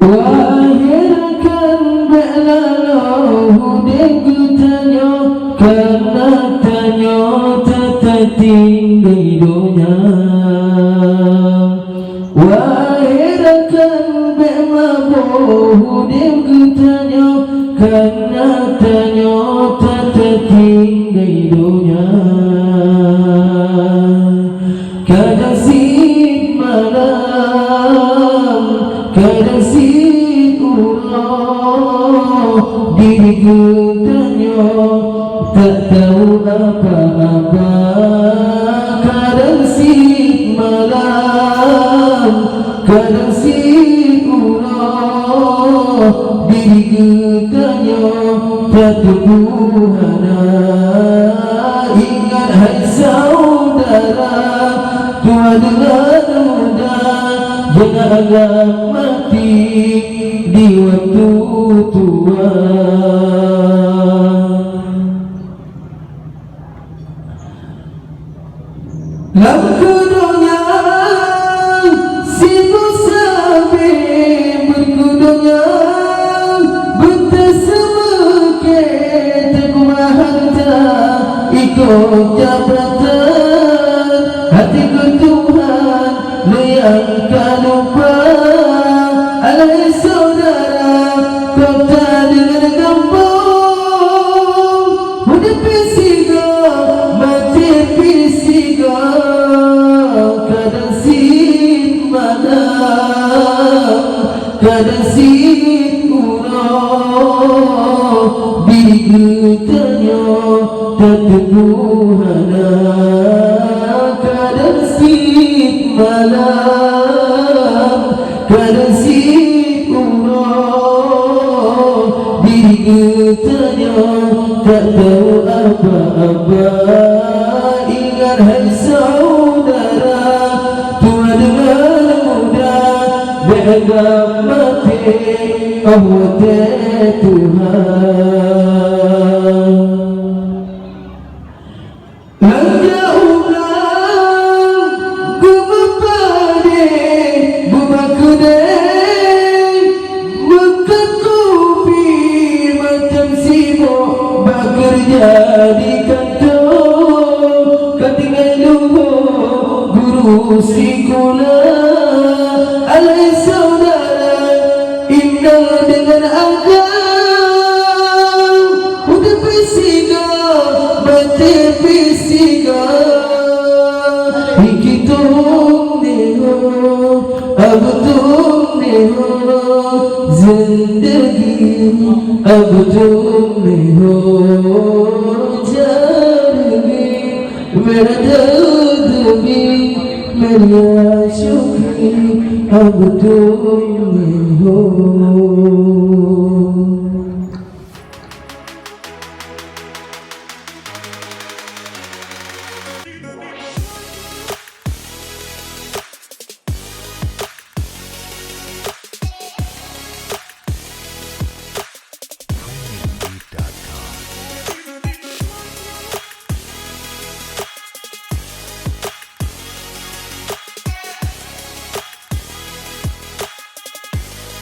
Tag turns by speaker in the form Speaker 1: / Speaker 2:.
Speaker 1: Wahirkan belalahu degu tanyo karena tanyo tertinggi dunia. Wahirkan belalahu degu tanyo karena tanyo tertinggi dunia. Kadang sit malam, kadang sit ulang, diriku tanya tak tahu apa-apa. Kadang sit malam, kadang sit ulang, diriku tanya tak tahu mana. Ingat hai saudara, tua dengan muda, jangan anggap mati di waktu tua. Lampu dunia sibu sabi berkudunya berterseme teguah harta ikut jabatan hatiku Tuhan yang lupa. Alai saudara kota dengan kampung hidup pisiga mati pisiga. Kadang sit malam, kadang sit urang, diriku tanya tak tahu mana. Kadang sit malam, kadang sit urang, diriku tanya tak tahu apa-apa. Ingat hai saudara, tua dengan muda, beragam mati Allah Tuhan. Lanja ulang gumapade bumakude mekakupi macam sibuk bekerja di kantor. Ketinggal dulu guru sekolah. Alai saudara indah dengan agam udah pisiga mati pisiga. Hikitung neho abutung neho zindagi abutung neho jargi meradadami meria syukri abutung neho.